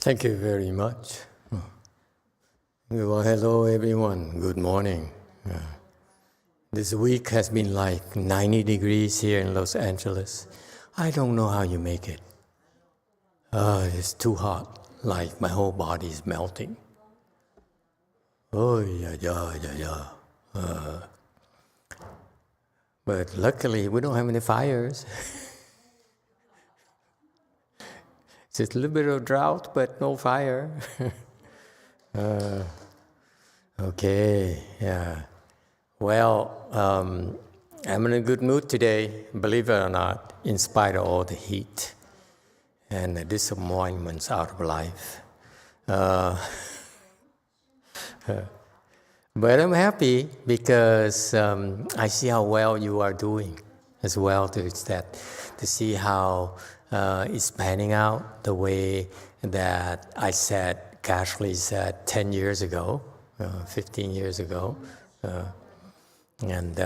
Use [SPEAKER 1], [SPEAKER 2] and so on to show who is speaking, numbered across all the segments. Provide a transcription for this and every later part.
[SPEAKER 1] Thank you very much. Well, hello everyone. Good morning. This week has been like 90 degrees here in Los Angeles. I don't know how you make it. It's too hot. Like my whole body is melting. Oh, yeah. But luckily, we don't have any fires. It's just a little bit of drought, but no fire. Okay, yeah. Well, I'm in a good mood today, believe it or not, in spite of all the heat and the disappointments out of life. But I'm happy because I see how well you are doing as well, to see how it's panning out the way that I casually said 10 years ago, 15 years ago. And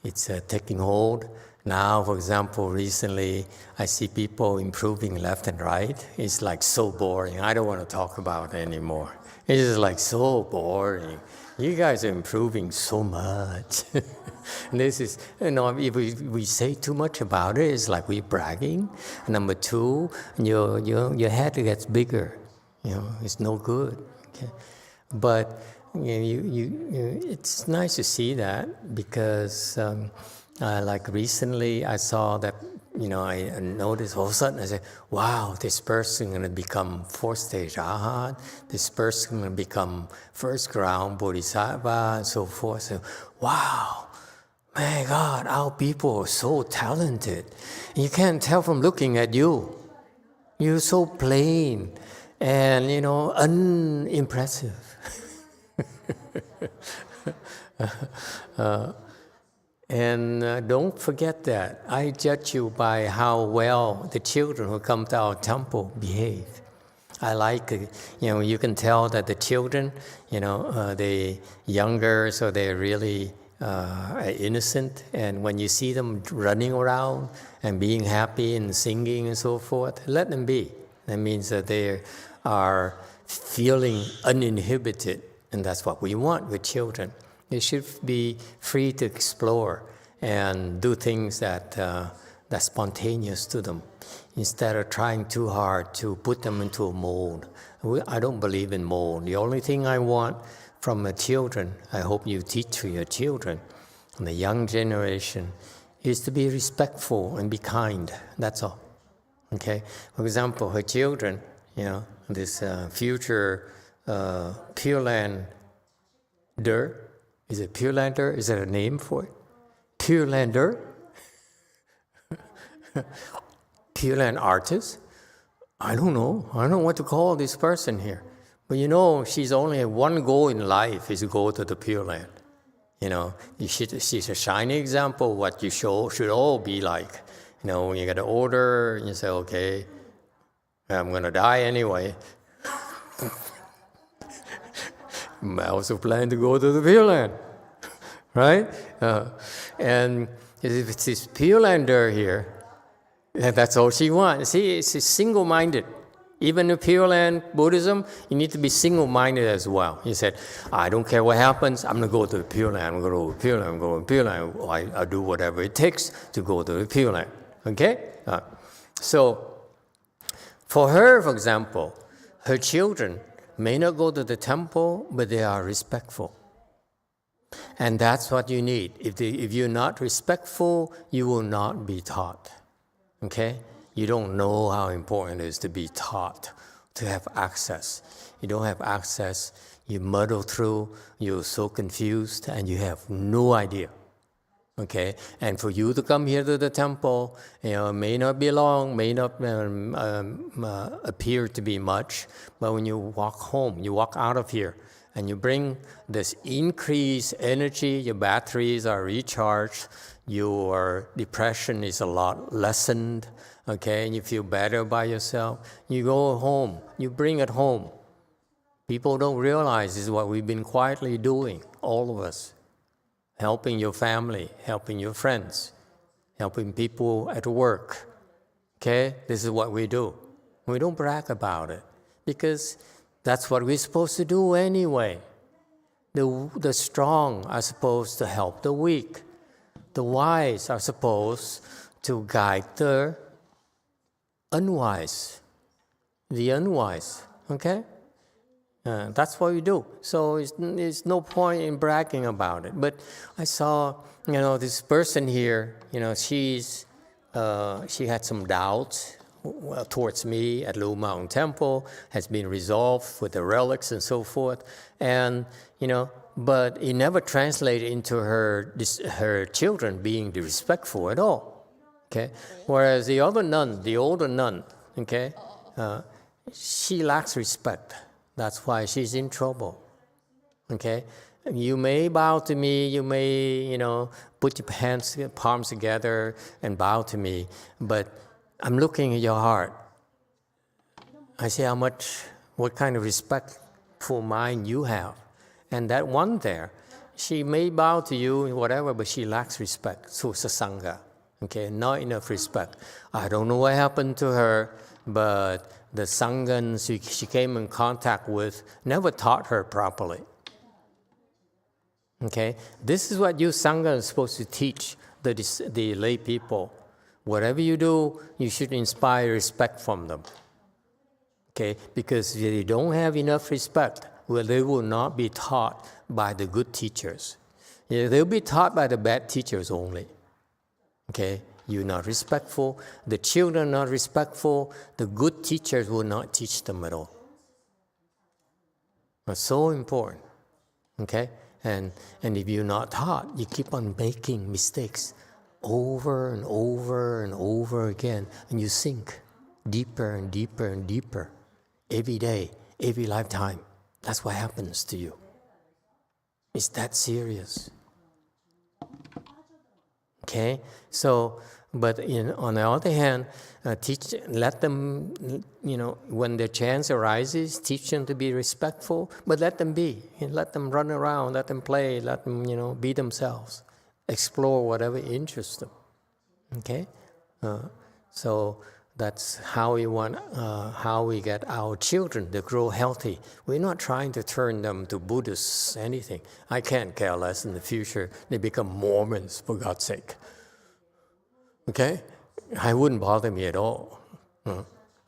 [SPEAKER 1] it's taking hold. Now, for example, recently I see people improving left and right. It's like so boring. I don't want to talk about it anymore. It's just like so boring. You guys are improving so much. This is, if we say too much about it, it's like we're bragging. Number two, your head gets bigger. It's no good. Okay? But it's nice to see that because, like recently, I saw that. I noticed all of a sudden. I said, "Wow, this person is going to become fourth stage Arhat. This person is going to become first ground Bodhisattva, and so forth." So, wow, my God, our people are so talented. You can't tell from looking at you. You're so plain and unimpressive. And don't forget that. I judge you by how well the children who come to our temple behave. I like, you can tell that the children, they're younger, so they're really innocent. And when you see them running around and being happy and singing and so forth, let them be. That means that they are feeling uninhibited. And that's what we want with children. They should be free to explore and do things that's spontaneous to them, instead of trying too hard to put them into a mold. I don't believe in mold. The only thing I want from the children, I hope you teach to your children, and the young generation, is to be respectful and be kind. That's all. Okay? For example, her children, this future Purelander. Is it Purelander? Is there a name for it? Purelander? Pureland artist? I don't know. I don't know what to call this person here. But she's only had one goal in life, is to go to the Pureland. She's a shining example of what you should all be like. When you get an order, and you say, okay, I'm going to die anyway. I also plan to go to the Pureland, right? And if it's this Purelander here, that's all she wants. See, it's single-minded. Even in Pureland Buddhism, you need to be single-minded as well. He said, I don't care what happens, I'm going to go to the Pureland, I'm going to go to Pureland, I'm going to go to Pureland. I'll do whatever it takes to go to the Pureland. Okay? So, for her, for example, her children may not go to the temple, but they are respectful. And that's what you need. If you're not respectful, you will not be taught. Okay? You don't know how important it is to be taught, to have access. You don't have access, you muddle through, you're so confused, and you have no idea. Okay? And for you to come here to the temple, may not be long, may not appear to be much, but when you walk home, you walk out of here, and you bring this increased energy, your batteries are recharged, your depression is a lot lessened, okay, and you feel better by yourself. You go home, you bring it home. People don't realize this is what we've been quietly doing, all of us. Helping your family, helping your friends, helping people at work. Okay? This is what we do. We don't brag about it because that's what we're supposed to do anyway. The strong are supposed to help the weak. The wise are supposed to guide the unwise. Okay? That's what we do. So it's no point in bragging about it. But I saw, this person here, she had some doubts towards me at Blue Mountain Temple, has been resolved with the relics and so forth. And, but it never translated into her children being disrespectful at all. Okay? Whereas the older nun, okay, she lacks respect. That's why she's in trouble. Okay? You may bow to me, you may, put your palms together and bow to me, but I'm looking at your heart. I see what kind of respectful mind you have. And that one there, she may bow to you, whatever, but she lacks respect. So it's a sangha. Okay, not enough respect. I don't know what happened to her, but the sanghas she came in contact with never taught her properly. Okay, this is what you sangha is supposed to teach the lay people. Whatever you do, you should inspire respect from them. Okay, because if they don't have enough respect, well, they will not be taught by the good teachers. They'll be taught by the bad teachers only. Okay, you're not respectful. The children are not respectful. The good teachers will not teach them at all. That's so important. Okay, and if you're not taught, you keep on making mistakes over and over and over again, and you sink deeper and deeper and deeper every day, every lifetime. That's what happens to you. It's that serious. Okay, so, but on the other hand, let them, when their chance arises, teach them to be respectful, but let them be. Let them run around, let them play, let them, be themselves. Explore whatever interests them. Okay? So that's how we get our children to grow healthy. We're not trying to turn them to Buddhists, anything. I can't care less in the future they become Mormons, for God's sake. Okay? I wouldn't bother me at all.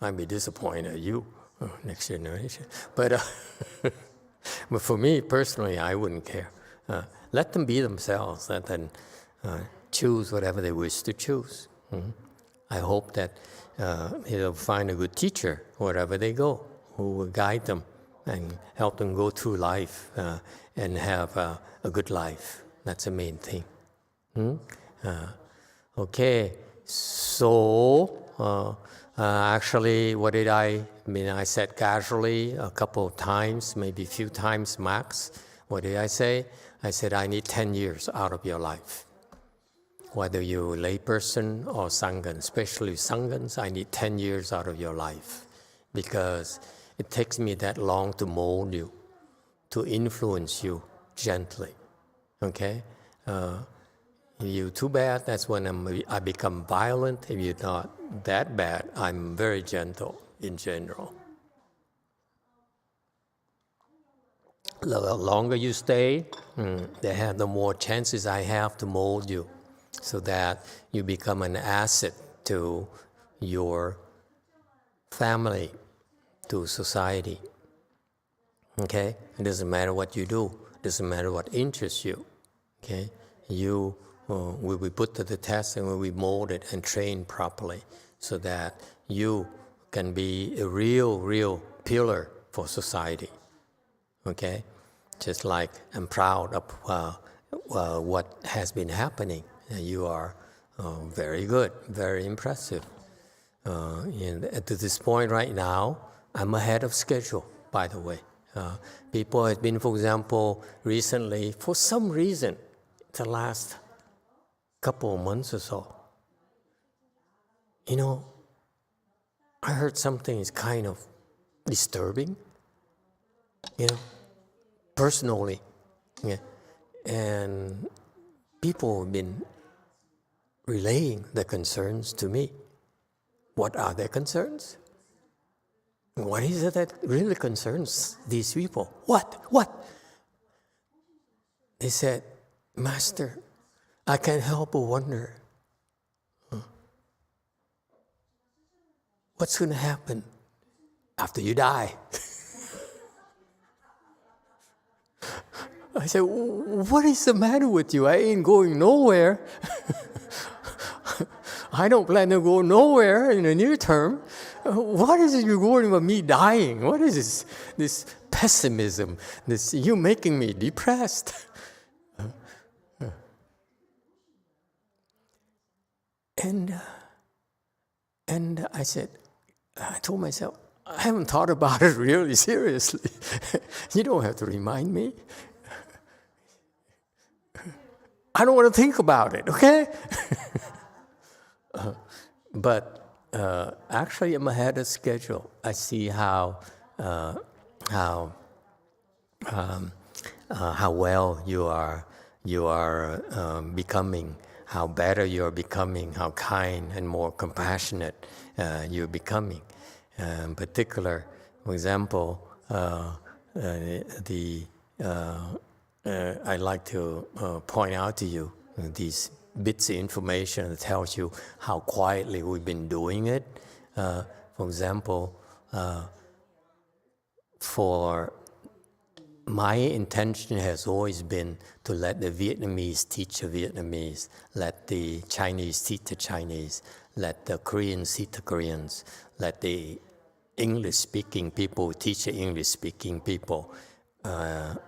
[SPEAKER 1] I'd be disappointed at you, next generation. But for me personally, I wouldn't care. Let them be themselves. Let them choose whatever they wish to choose. I hope that they'll find a good teacher wherever they go, who will guide them and help them go through life and have a good life. That's the main thing. Okay, so actually, what did I said casually a couple of times, maybe a few times max. What did I say? I said, I need 10 years out of your life. Whether you're a layperson or Sangha, especially Sanghas, I need 10 years out of your life because it takes me that long to mold you, to influence you gently. Okay? If you're too bad, that's when I become violent. If you're not that bad, I'm very gentle in general. The longer you stay, the more chances I have to mold you so that you become an asset to your family, to society. Okay? It doesn't matter what you do. It doesn't matter what interests you. Okay? You will be put to the test and will be molded and trained properly so that you can be a real pillar for society. Okay? Just like I'm proud of what has been happening. You are very good, very impressive. And to this point right now, I'm ahead of schedule, by the way. People have been, for example, recently, for some reason, the last couple of months or so, I heard something is kind of disturbing, personally. Yeah. And people have been relaying their concerns to me. What are their concerns? What is it that really concerns these people? What? They said, Master, I can't help but wonder, what's going to happen after you die? I said, what is the matter with you? I ain't going nowhere. I don't plan to go nowhere in the near term. What is it you're worrying about me dying? What is this pessimism? You making me depressed. And I told myself, I haven't thought about it really seriously. You don't have to remind me. I don't want to think about it, okay? But actually, I'm ahead of schedule. I see how well you are becoming, how better you are becoming, how kind and more compassionate you're becoming. In particular, for example, I'd like to point out to you these bits of information that tells you how quietly we've been doing it. For example, for my intention has always been to let the Vietnamese teach the Vietnamese, let the Chinese teach the Chinese, let the Koreans teach the Koreans, let the English-speaking people teach the English-speaking people.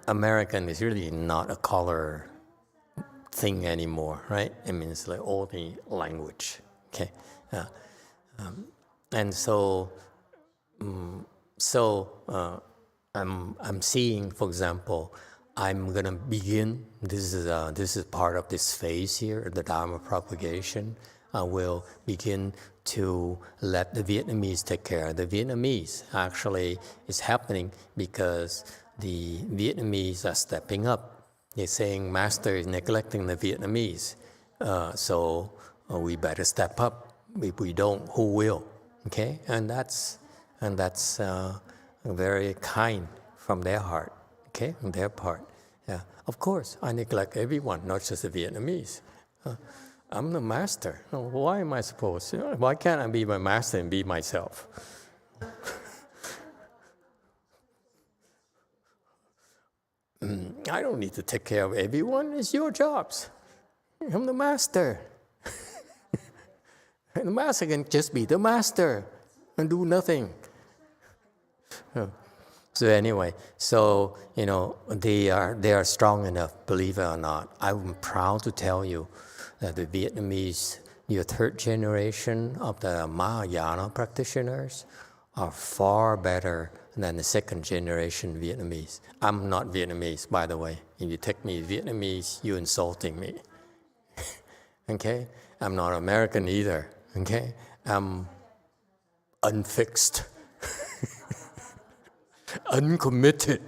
[SPEAKER 1] American is really not a color thing anymore, right? I mean, it's like all the language, okay? And so I'm seeing, for example, I'm going to begin, this is part of this phase here, the Dharma propagation. I will begin to let the Vietnamese take care of the Vietnamese. Actually, it's happening because the Vietnamese are stepping up. They're saying, Master is neglecting the Vietnamese, so we better step up. If we don't, who will? Okay, and that's very kind from their heart. Okay, from their part. Yeah, of course, I neglect everyone, not just the Vietnamese. I'm the master. Why am I supposed to? Why can't I be my master and be myself? I don't need to take care of everyone. It's your jobs. I'm the master. And the master can just be the master and do nothing. So anyway, they are strong enough, believe it or not. I'm proud to tell you that the Vietnamese, your third generation of the Mahayana practitioners, are far better than the second generation Vietnamese. I'm not Vietnamese, by the way. If you take me Vietnamese, you're insulting me. Okay? I'm not American either. Okay? I'm unfixed, uncommitted,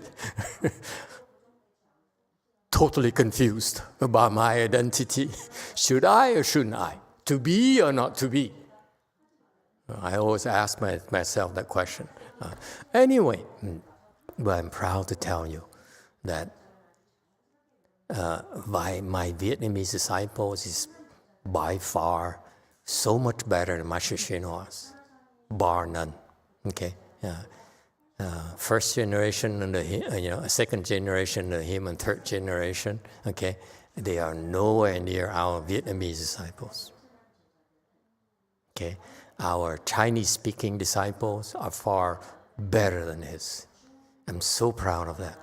[SPEAKER 1] totally confused about my identity. Should I or shouldn't I? To be or not to be? I always ask myself that question. Anyway, but I'm proud to tell you that my Vietnamese disciples is by far so much better than my Shishinuas, bar none. Okay, first generation and second generation of him and third generation. Okay, they are nowhere near our Vietnamese disciples. Okay. Our Chinese-speaking disciples are far better than his. I'm so proud of that.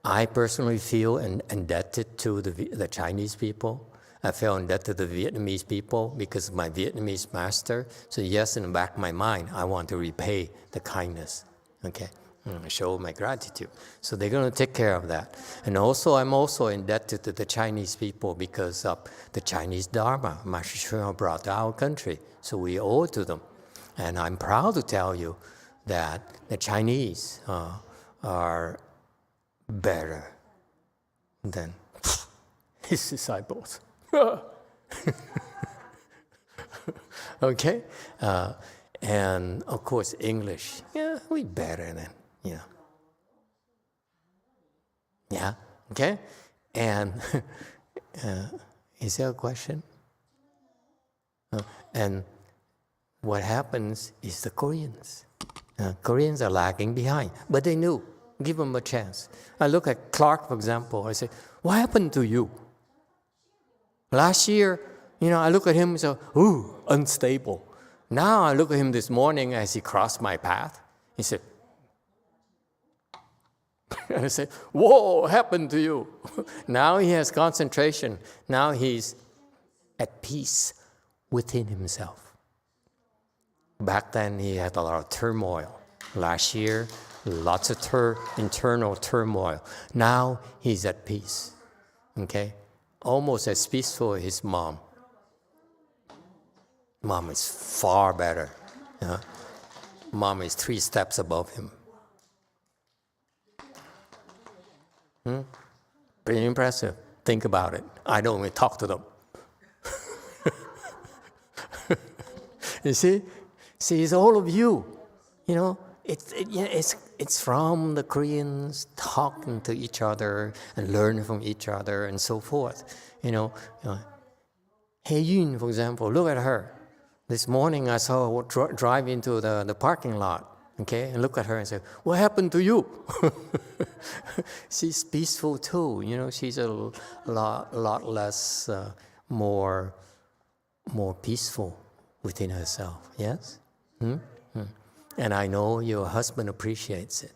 [SPEAKER 1] I personally feel indebted to the Chinese people. I feel indebted to the Vietnamese people because of my Vietnamese master. So yes, in the back of my mind, I want to repay the kindness. Okay, show my gratitude. So they're going to take care of that. And also, I'm also indebted to the Chinese people because of the Chinese Dharma Master Shuang brought to our country. So we owe it to them. And I'm proud to tell you that the Chinese are better than his disciples. Okay? And of course, English. Yeah, we better than, Yeah, okay? And is there a question? And what happens is the Koreans. Koreans are lagging behind, but they knew. Give them a chance. I look at Clark, for example. I say, what happened to you? Last year, I look at him and say, ooh, unstable. Now I look at him this morning as he crossed my path. He said, and I said, whoa, what happened to you? Now he has concentration. Now he's at peace within himself. Back then he had a lot of turmoil. Last year, lots of internal turmoil. Now he's at peace. Okay? Almost as peaceful as his mom. Mom is far better. Mom is 3 steps above him. Pretty impressive. Think about it. I don't even talk to them. You see? See, it's all of you. It's from the Koreans talking to each other and learning from each other and so forth. Hei Yun, for example, look at her. This morning I saw her drive into the parking lot. Okay, and look at her and say, what happened to you? She's peaceful too. She's a lot less, more peaceful within herself. Yes? And I know your husband appreciates it.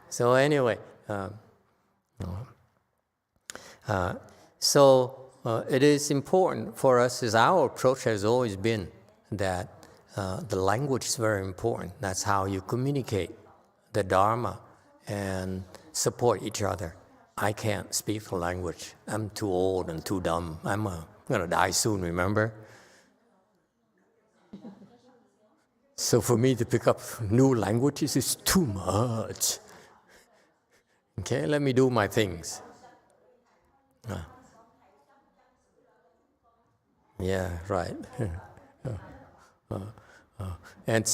[SPEAKER 1] So anyway, it is important for us, as our approach has always been, that the language is very important. That's how you communicate the Dharma and support each other. I can't speak the language. I'm too old and too dumb. I'm going to die soon, remember? So for me to pick up new languages is too much. Okay, let me do my things. Yeah, right. And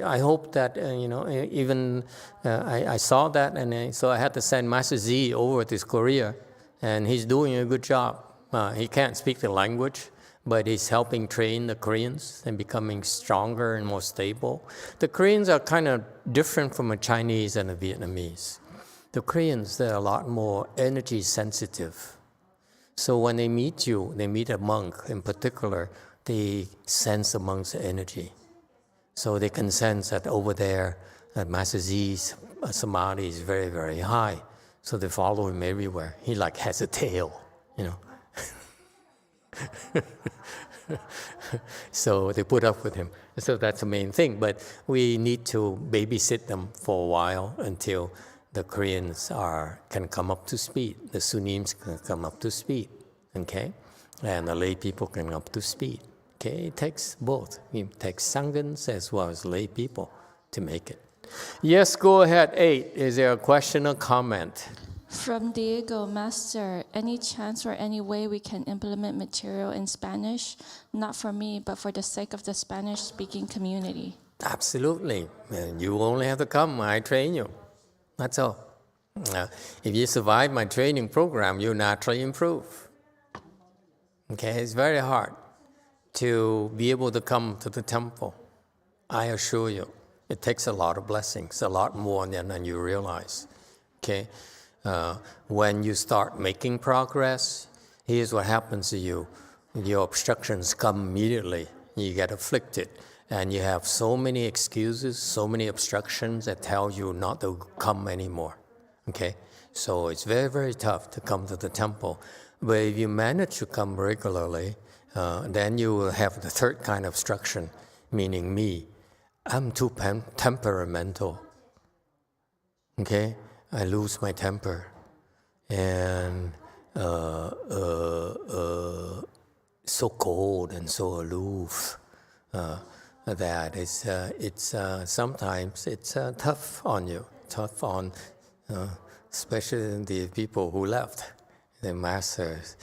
[SPEAKER 1] I hope that even I saw that, and so I had to send Master Z over to Korea, and he's doing a good job. He can't speak the language, but he's helping train the Koreans and becoming stronger and more stable. The Koreans are kind of different from the Chinese and the Vietnamese. The Koreans, they're a lot more energy sensitive. So when they meet you, they meet a monk in particular, they sense the monk's energy. So they can sense that over there, that Master Z's samadhi is very, very high. So they follow him everywhere. He has a tail, So they put up with him. So that's the main thing. But we need to babysit them for a while until the Koreans can come up to speed. The Sunnims can come up to speed, okay? And the lay people can come up to speed, okay? It takes both. It takes Sanghas as well as lay people to make it. Yes, go ahead. 8. Is there a question or comment?
[SPEAKER 2] From Diego, Master, any chance or any way we can implement material in Spanish? Not for me, but for the sake of the Spanish-speaking community.
[SPEAKER 1] Absolutely. And you only have to come. I train you. That's all. If you survive my training program, you naturally improve. Okay, it's very hard to be able to come to the temple. I assure you, it takes a lot of blessings, a lot more than you realize. Okay, when you start making progress, here's what happens to you. Your obstructions come immediately. You get afflicted. And you have so many excuses, so many obstructions that tell you not to come anymore. Okay? So it's very, very tough to come to the temple. But if you manage to come regularly, then you will have the third kind of obstruction, meaning me. I'm too temperamental. Okay? I lose my temper. And so cold and so aloof. That it's sometimes it's tough on you, tough on especially the people who left, the masters.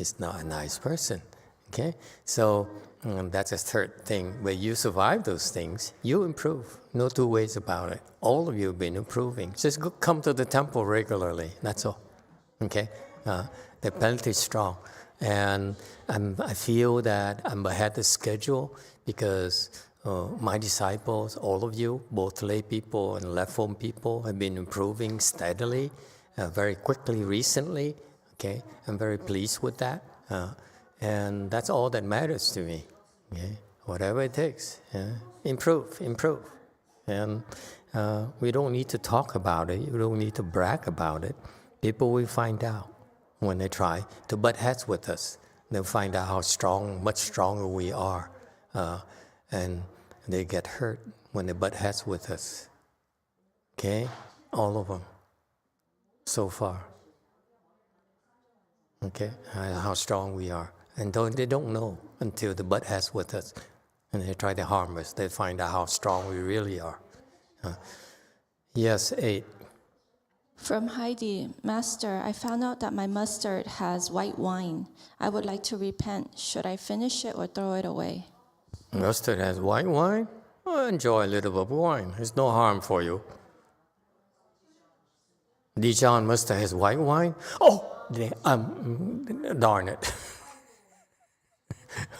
[SPEAKER 1] is not a nice person. Okay, so that's a third thing. When you survive those things, you improve. No two ways about it. All of you have been improving. Just come to the temple regularly. That's all. Okay, the belt is strong, and I feel that I'm ahead of schedule because my disciples, all of you, both lay people and left home people, have been improving steadily, very quickly recently. Okay, I'm very pleased with that. And that's all that matters to me. Okay? Whatever it takes, improve. And we don't need to talk about it. We don't need to brag about it. People will find out when they try to butt heads with us. They'll find out how strong, much stronger we are. And they get hurt when they butt heads with us. Okay? All of them. So far. Okay? How strong we are. And they don't know until they butt heads with us. And they try to harm us. They find out how strong we really are. Yes, 8.
[SPEAKER 2] From Heidi, Master, I found out that my mustard has white wine. I would like to repent. Should I finish it or throw it away?
[SPEAKER 1] Mustard has white wine? Well, enjoy a little bit of wine. There's no harm for you. Dijon mustard has white wine? Oh, darn it.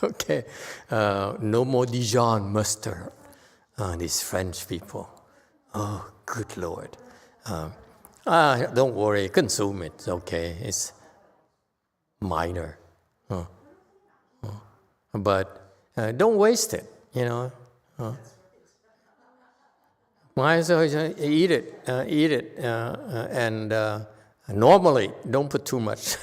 [SPEAKER 1] Okay, no more Dijon mustard. These French people. Oh, good Lord. Don't worry, consume it. It's okay. It's minor. But don't waste it, you know. Might as well eat it. And normally, don't put too much.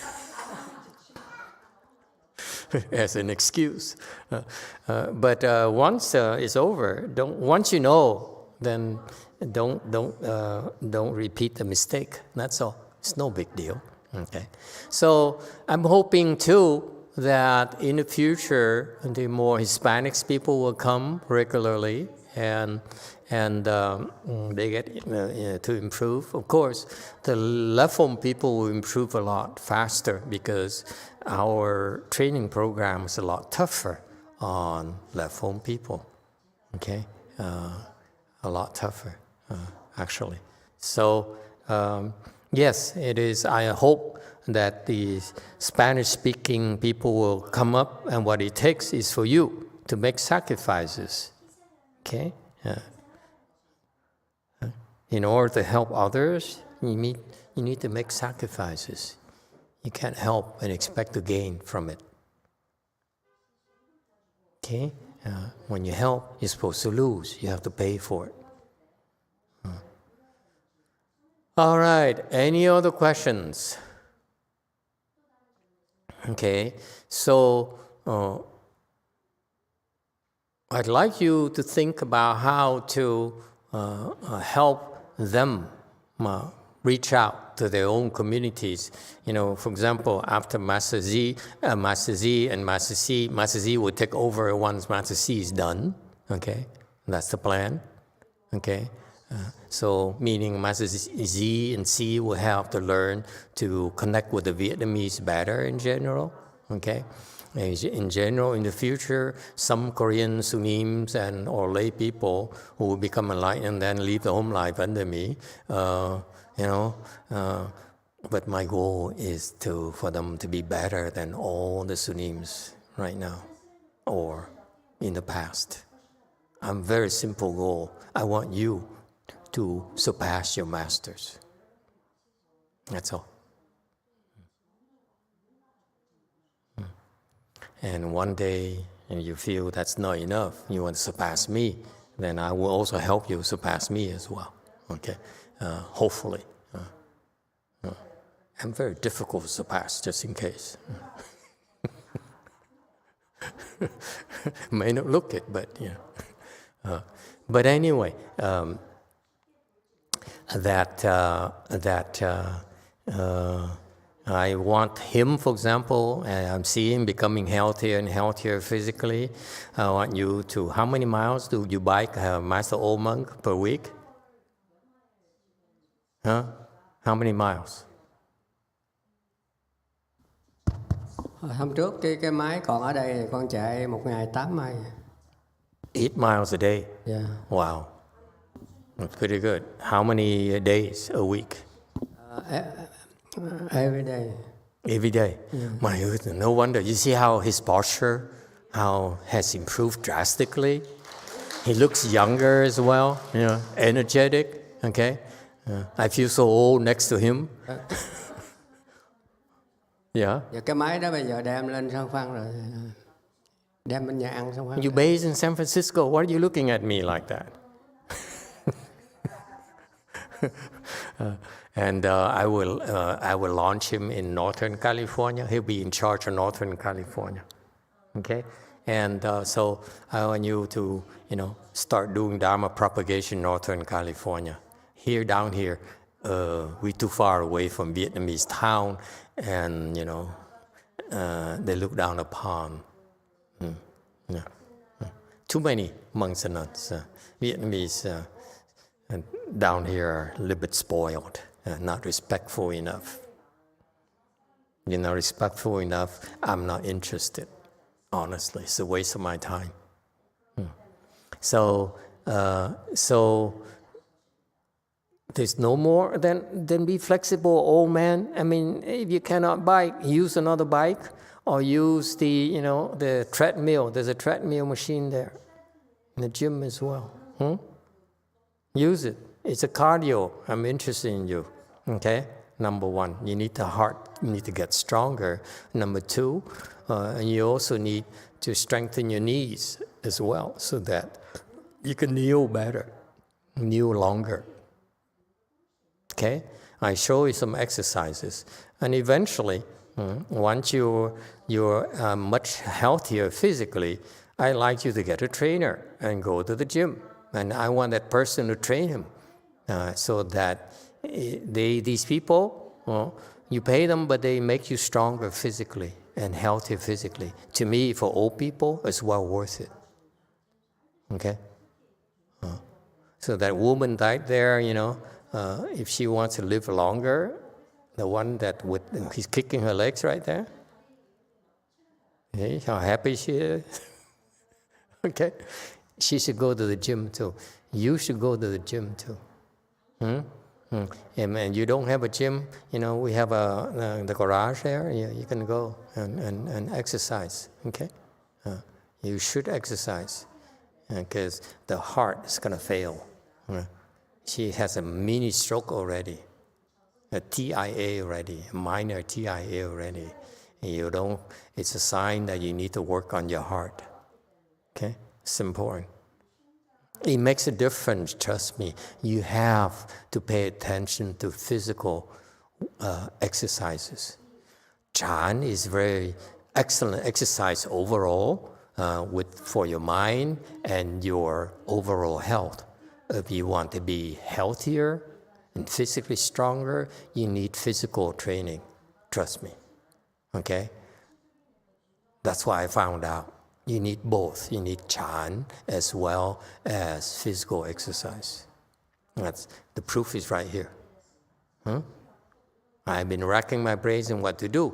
[SPEAKER 1] As an excuse, but once it's over, once you know, then don't repeat the mistake. That's all. It's no big deal. Okay, so I'm hoping too that in the future the more Hispanics people will come regularly and they get to improve. Of course, the left home people will improve a lot faster because our training program is a lot tougher on left home people. Okay, a lot tougher actually. So yes, it is. I hope that the Spanish-speaking people will come up, and what it takes is for you to make sacrifices. Okay. In order to help others, you need to make sacrifices. You can't help and expect to gain from it. Okay? When you help, you're supposed to lose. You have to pay for it. All right. Any other questions? Okay. So I'd like you to think about how to help them reach out to their own communities. You know, for example, after Master Z and Master C will take over once Master C is done. Okay, that's the plan. Okay, so meaning Master Z and C will have to learn to connect with the Vietnamese better in general. Okay. In general, in the future, some Korean Sunims and or lay people who will become enlightened and then leave the home life under me, but my goal is for them to be better than all the Sunims right now or in the past. I'm very simple goal. I want you to surpass your masters. That's all. And one day, and you feel that's not enough, you want to surpass me, then I will also help you surpass me as well. Okay, hopefully. I'm very difficult to surpass, just in case. May not look it, but you know. But anyway, I want him, for example, and I'm seeing him becoming healthier and healthier physically. I want you to, how many miles do you bike, Master Old Monk, per week? Huh? How many miles?
[SPEAKER 3] Hôm trước cái máy còn ở đây thì con chạy một ngày 8 mile.
[SPEAKER 1] 8 miles a day.
[SPEAKER 3] Yeah.
[SPEAKER 1] Wow. That's pretty good. How many days a week?
[SPEAKER 3] Every day.
[SPEAKER 1] Every day.
[SPEAKER 3] Yeah.
[SPEAKER 1] My goodness, no wonder. You see how his posture, how has improved drastically. He looks younger as well, energetic. Okay. I feel so old next to him. Yeah.
[SPEAKER 3] Và cái máy đó bây giờ đem lên San Phan rồi, đem bên nhà ăn San Phan.
[SPEAKER 1] You based in San Francisco. Why are you looking at me like that? And I will launch him in Northern California. He'll be in charge of Northern California. Okay, and so I want you to start doing Dharma propagation in Northern California. Here, down here, we're too far away from Vietnamese town, and they look down upon. Too many monks and nuns. Vietnamese down here are a little bit spoiled, not respectful enough. You're not respectful enough, I'm not interested. Honestly, it's a waste of my time. So there's no more than be flexible, old man. I mean, if you cannot bike, use another bike or use the treadmill. There's a treadmill machine there in the gym as well. Use it. It's a cardio. I'm interested in you. Okay? Number one, you need the heart. You need to get stronger. Number two, and you also need to strengthen your knees as well so that you can kneel better, kneel longer. Okay? I show you some exercises. And eventually, once you're much healthier physically, I like you to get a trainer and go to the gym. And I want that person to train him so that these people, you pay them, but they make you stronger physically and healthier physically. To me, for old people, it's well worth it. Okay? So that woman right there, if she wants to live longer, the one that he's kicking her legs right there, see how happy she is? Okay? She should go to the gym too. You should go to the gym too. And you don't have a gym, we have the garage there. You can go and exercise. Okay, you should exercise because the heart is gonna fail. She has a mini stroke already, a TIA already, a minor TIA already. You don't. It's a sign that you need to work on your heart. Okay. It's important. It makes a difference, trust me. You have to pay attention to physical exercises. Chan is very excellent exercise overall for your mind and your overall health. If you want to be healthier and physically stronger, you need physical training. Trust me. Okay? That's why I found out. You need both. You need Chan as well as physical exercise. The proof is right here. I've been racking my brains in what to do.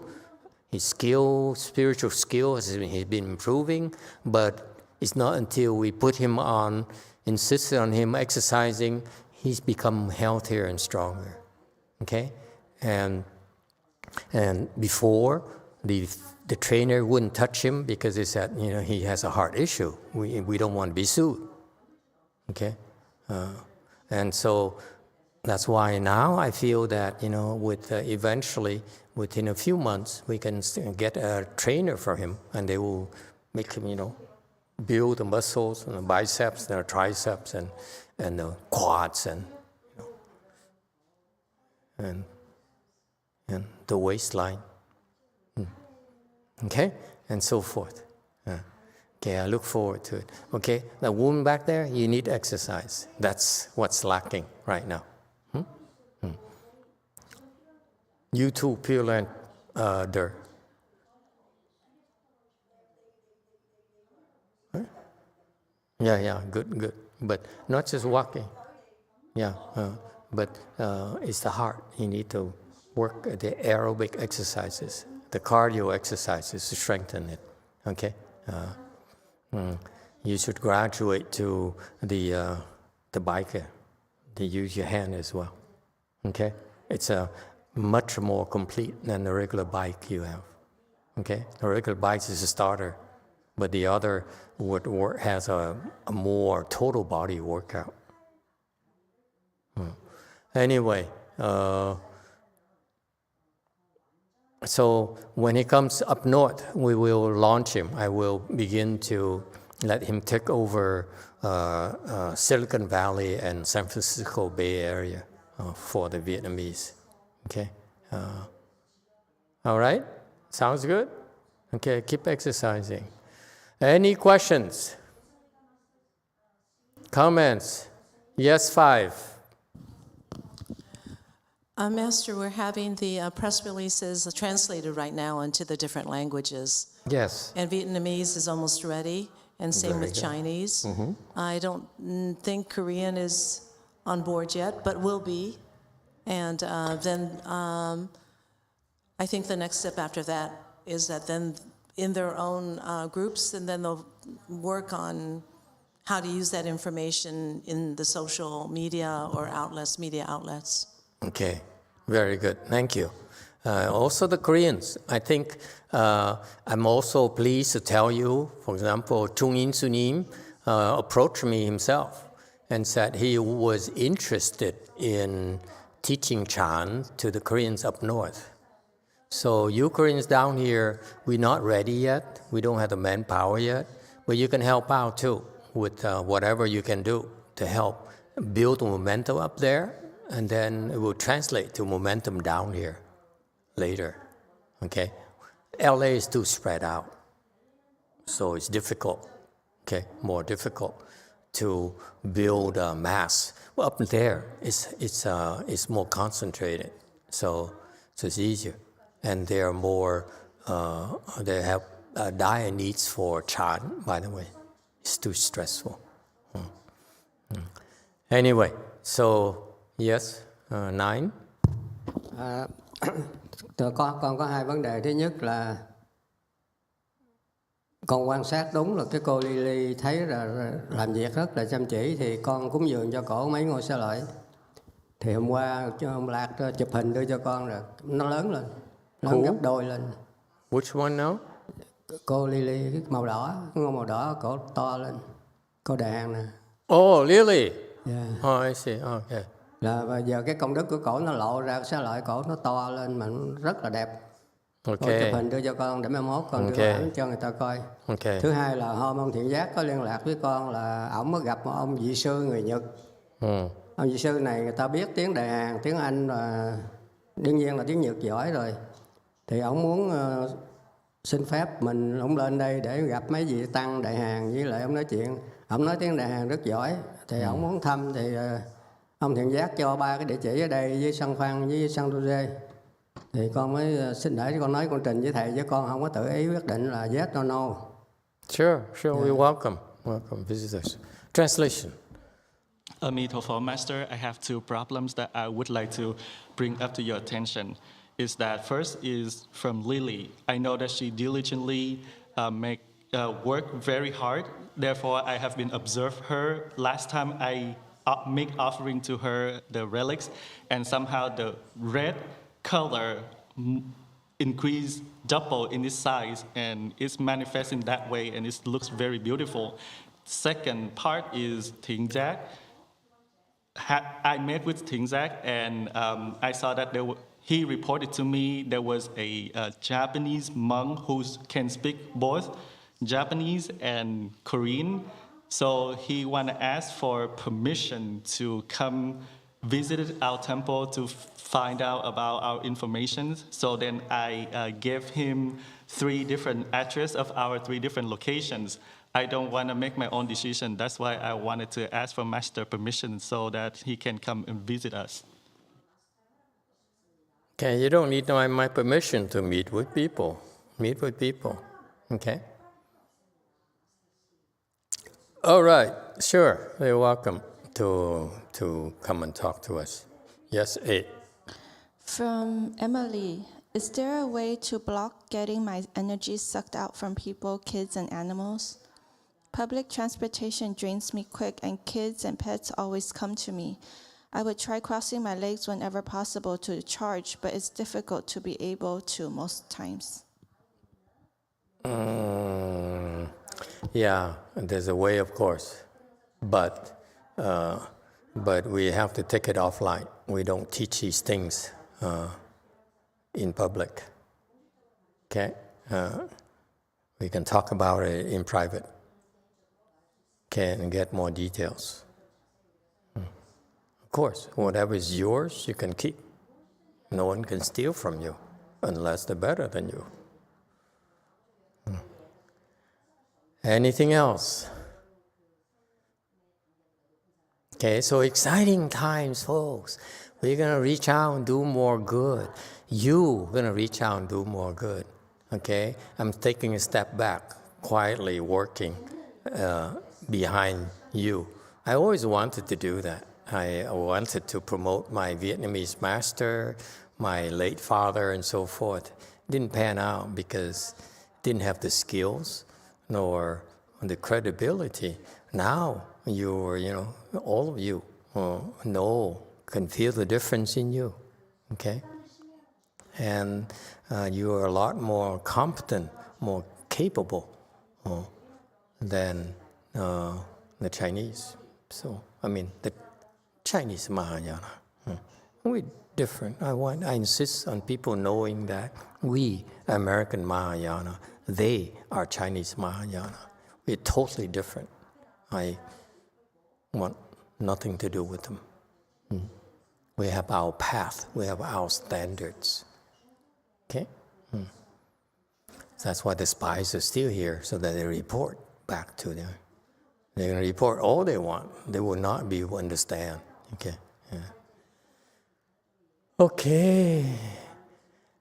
[SPEAKER 1] His skill, spiritual skill, has been improving, but it's not until we put him on, insisted on him exercising, he's become healthier and stronger. Okay? And before, the trainer wouldn't touch him because he said, he has a heart issue. We don't want to be sued. Okay? And so that's why now I feel that, with eventually, within a few months, we can get a trainer for him, and they will make him, build the muscles and the biceps and the triceps and the quads and the waistline. Okay? And so forth. Okay, I look forward to it. Okay, the woman back there, you need exercise. That's what's lacking right now. You too, Pureland, Dirt. Huh? Yeah, good. But not just walking. Yeah, but it's the heart. You need to work at the aerobic exercises. the cardio exercises to strengthen it. Okay, you should graduate to the biker. To use your hand as well. Okay, it's a much more complete than the regular bike you have. Okay, the regular bike is a starter, but the other has a more total body workout. Anyway, so when he comes up north, we will launch him. I will begin to let him take over Silicon Valley and San Francisco Bay Area for the Vietnamese. Okay, all right, sounds good. Okay, keep exercising. Any questions? Comments? Yes, 5.
[SPEAKER 4] Master, we're having the press releases translated right now into the different languages.
[SPEAKER 1] Yes.
[SPEAKER 4] And Vietnamese is almost ready, and same with Chinese. I don't think Korean is on board yet, but will be. And then I think the next step after that is that then in their own groups, and then they'll work on how to use that information in the social media or media outlets. Okay,
[SPEAKER 1] very good. Thank you. Also the Koreans, I think I'm also pleased to tell you, for example, Chung In Sunim approached me himself and said he was interested in teaching Chan to the Koreans up north. So you Koreans down here, we're not ready yet. We don't have the manpower yet, but you can help out too with whatever you can do to help build momentum up there, and then it will translate to momentum down here later, okay? LA is too spread out, so it's difficult, okay? More difficult to build a mass. Well, up there, it's more concentrated, so it's easier. And they are more, they have dire needs for Chan, by the way. It's too stressful. Anyway, so yes, 9.
[SPEAKER 3] Con có hai vấn đề. Thứ nhất là con quan sát đúng là cái cô Lily thấy là làm việc rất là chăm chỉ, thì con cúng dường cho cổ mấy ngôi sao lợi. Thì hôm qua ông Lạc chụp hình đưa cho con rồi, nó lớn lên, lớn gấp đôi lên.
[SPEAKER 1] Which one now?
[SPEAKER 3] Cô Lily, cái màu đỏ, cái ngôi màu đỏ, cổ to lên, cô đại hàng nè.
[SPEAKER 1] Oh, Lily.
[SPEAKER 3] Yeah.
[SPEAKER 1] Oh, I see. Okay.
[SPEAKER 3] Là bây giờ cái công đức của cổ nó lộ ra, sao lợi cổ nó to lên mà nó rất là đẹp.
[SPEAKER 1] Okay.
[SPEAKER 3] Cô chụp hình đưa cho con để mai mốt con đưa ảnh cho người ta coi.
[SPEAKER 1] Okay.
[SPEAKER 3] Thứ hai là hôm ông Thiện Giác có liên lạc với con là ổng mới gặp một ông vị sư người Nhật. Ông vị sư này người ta biết tiếng Đại Hàn, tiếng Anh và đương nhiên là tiếng Nhật giỏi rồi. Thì ổng muốn xin phép mình ổng lên đây để gặp mấy vị tăng Đại Hàn với lại ông nói chuyện. Ổng nói tiếng Đại Hàn rất giỏi. Thì ổng muốn thăm thì ông Thiện Giác cho 3 cái địa chỉ ở đây với San Phan với San Jose. Thì con mới xin để con nói con trình với thầy, với con không có tự ý quyết định là yes or no.
[SPEAKER 1] Sure, we welcome visitors. Translation.
[SPEAKER 5] Emitofuo, Master, I have 2 problems that I would like to bring up to your attention. Is that first is from Lily. I know that she diligently work very hard. Therefore, I have been observed her. Last time I make offering to her the relics, and somehow the red color increased double in its size, and it's manifesting that way, and it looks very beautiful. Second part is Thing Jack. I met with Thing Jack, and I saw that he reported to me there was a Japanese monk who can speak both Japanese and Korean. So he want to ask for permission to come visit our temple to find out about our information. So then I gave him 3 different addresses of our 3 different locations. I don't want to make my own decision. That's why I wanted to ask for Master permission so that he can come and visit us.
[SPEAKER 1] Okay, you don't need my permission to meet with people. Meet with people, okay? All right, sure, you're welcome to come and talk to us. Yes, 8.
[SPEAKER 2] From Emily, Is there a way to block getting my energy sucked out from people, kids, and animals? Public transportation drains me quick, and kids and pets always come to me. I would try crossing my legs whenever possible to charge, but it's difficult to be able to most times.
[SPEAKER 1] Yeah, there's a way, of course, but we have to take it offline. We don't teach these things in public. Okay, we can talk about it in private. Okay, and get more details. Of course, whatever is yours, you can keep. No one can steal from you unless they're better than you. Anything else? Okay, so exciting times, folks. We're going to reach out and do more good. You're going to reach out and do more good. Okay? I'm taking a step back, quietly working behind you. I always wanted to do that. I wanted to promote my Vietnamese master, my late father, and so forth. Didn't pan out because didn't have the skills nor the credibility. Now all of you can feel the difference in you. Okay, and you are a lot more competent, more capable than the Chinese. So the Chinese Mahayana. We're different. I insist on people knowing that we American Mahayana, they are Chinese Mahayana. We're totally different. I want nothing to do with them. We have our path. We have our standards. Okay? That's why the spies are still here, so that they report back to them. They're going to report all they want. They will not be able to understand. Okay? Yeah. Okay.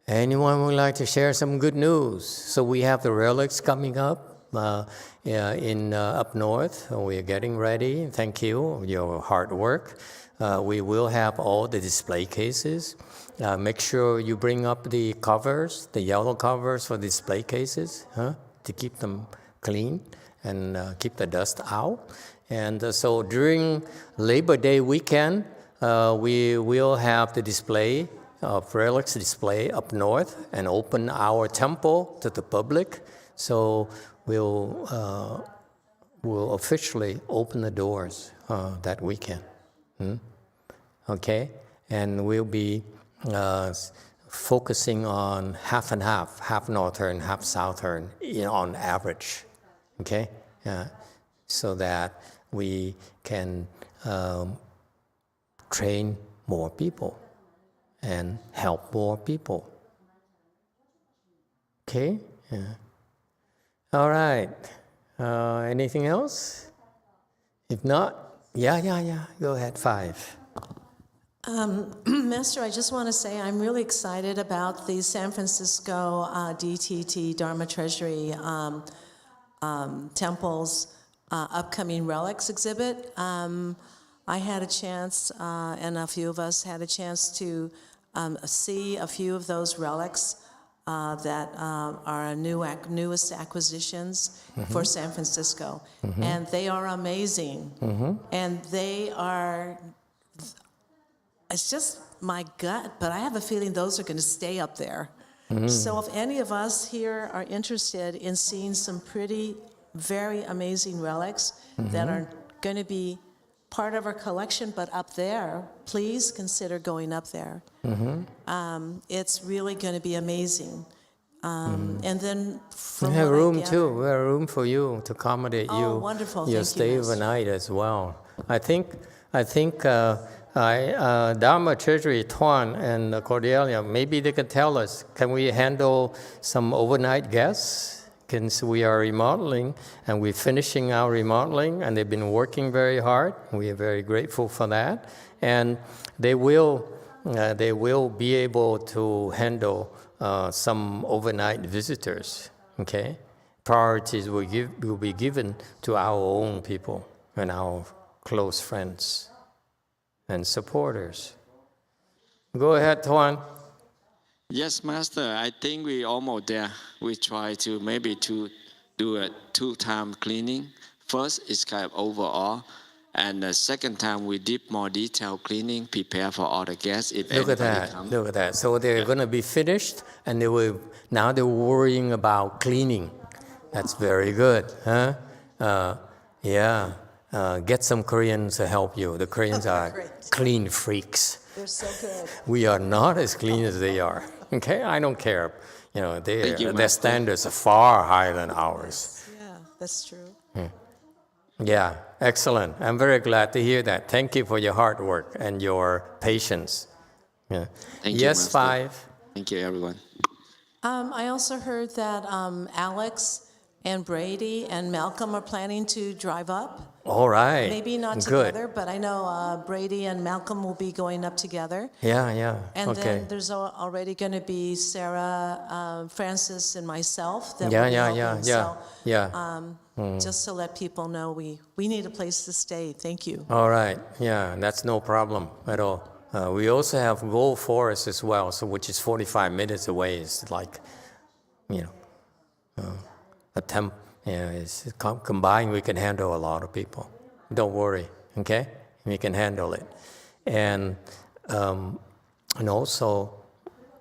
[SPEAKER 1] Anyone would like to share some good news? So we have the relics coming up up north. We are getting ready. Thank you, your hard work. We will have all the display cases. Make sure you bring up the covers, the yellow covers for display cases, to keep them clean and keep the dust out. And so during Labor Day weekend, we will have the display of relics display up north and open our temple to the public. So we'll officially open the doors that weekend. Okay? And we'll be focusing on half and half northern, half southern, on average. Okay? So that we can train more people and help more people. Okay? Yeah. All right. Anything else? If not, yeah. Go ahead, 5.
[SPEAKER 4] Master, I just want to say I'm really excited about the San Francisco DTT Dharma Treasury Temple's upcoming relics exhibit. I had a chance, and a few of us had a chance to see a few of those relics that are newest acquisitions for San Francisco. And they are amazing. And they are, it's just my gut, but I have a feeling those are going to stay up there. So if any of us here are interested in seeing some pretty, very amazing relics that are going to be part of our collection, but up there, please consider going up there. It's really going to be amazing. And then
[SPEAKER 1] we have room too. We have room for you to accommodate you.
[SPEAKER 4] Oh, wonderful!
[SPEAKER 1] Your
[SPEAKER 4] Thank
[SPEAKER 1] stay
[SPEAKER 4] you,
[SPEAKER 1] overnight as well. I think Dharma Treasury, Tuan and Cordelia, maybe they can tell us. Can we handle some overnight guests? Since we are remodeling and we're finishing our remodeling, and they've been working very hard. We are very grateful for that, and they will be able to handle some overnight visitors. Okay, priorities will be given to our own people and our close friends and supporters. Go ahead, Tuan.
[SPEAKER 6] Yes, Master. I think we almost there. We try to maybe to do a 2-time cleaning. First is kind of overall, and the second time we did more detailed cleaning, prepare for all the guests if
[SPEAKER 1] Look at
[SPEAKER 6] anybody
[SPEAKER 1] that.
[SPEAKER 6] comes.
[SPEAKER 1] Look at that. So they're going to be finished, and now they're worrying about cleaning. That's very good, huh? Yeah. Get some Koreans to help you. The Koreans are clean freaks.
[SPEAKER 4] They're so good.
[SPEAKER 1] We are not as clean as they are. Okay, I don't care.
[SPEAKER 6] Thank you,
[SPEAKER 1] Their
[SPEAKER 6] Master.
[SPEAKER 1] standards are far higher than ours.
[SPEAKER 4] Yeah, that's true.
[SPEAKER 1] Yeah, excellent. I'm very glad to hear that. Thank you for your hard work and your patience. Yeah.
[SPEAKER 6] Thank you,
[SPEAKER 1] Yes,
[SPEAKER 6] Master.
[SPEAKER 1] 5.
[SPEAKER 6] Thank you, everyone.
[SPEAKER 4] I also heard that Alex and Brady and Malcolm are planning to drive up.
[SPEAKER 1] All right.
[SPEAKER 4] Maybe not
[SPEAKER 1] Good.
[SPEAKER 4] together, but I know Brady and Malcolm will be going up together.
[SPEAKER 1] Yeah.
[SPEAKER 4] And
[SPEAKER 1] Okay.
[SPEAKER 4] then there's already going to be Sarah, Francis, and myself that
[SPEAKER 1] Yeah,
[SPEAKER 4] will be
[SPEAKER 1] yeah,
[SPEAKER 4] helping.
[SPEAKER 1] yeah,
[SPEAKER 4] So,
[SPEAKER 1] yeah.
[SPEAKER 4] just to let people know, we need a place to stay. Thank you.
[SPEAKER 1] All right. Yeah, that's no problem at all. We also have Gold Forest as well, so which is 45 minutes away. It's like, a temp. Yeah, it's combined. We can handle a lot of people. Don't worry. Okay, we can handle it. And also,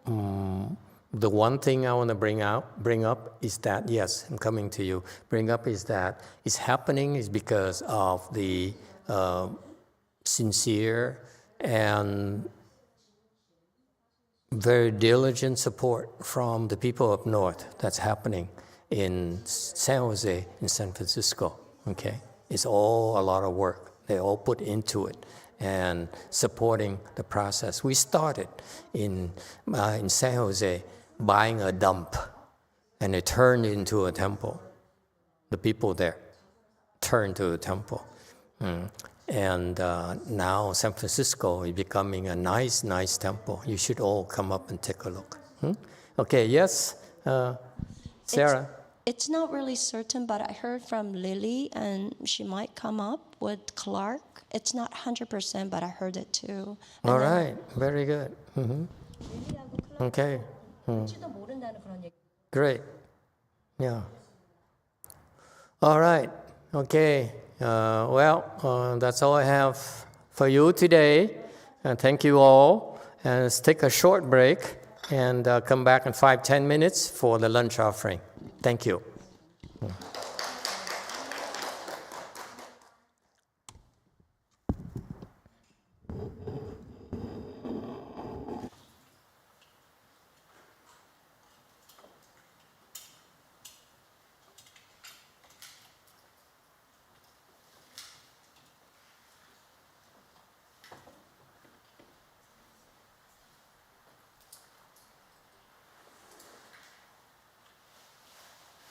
[SPEAKER 1] the one thing I want to bring up is that, yes, I'm coming to you. Bring up is that it's happening is because of the sincere and very diligent support from the people up north that's happening in San Jose, in San Francisco, okay? It's all a lot of work. They all put into it and supporting the process. We started in San Jose buying a dump, and it turned into a temple. The people there turned to a temple. And now San Francisco is becoming a nice temple. You should all come up and take a look. Okay, yes, Sarah?
[SPEAKER 7] It's not really certain, but I heard from Lily, and she might come up with Clark. It's not 100%, but I heard it too.
[SPEAKER 1] All right, very good. Okay. Great. Yeah. All right. Okay. That's all I have for you today. Thank you all. And let's take a short break and come back in 5-10 minutes for the lunch offering. Thank you.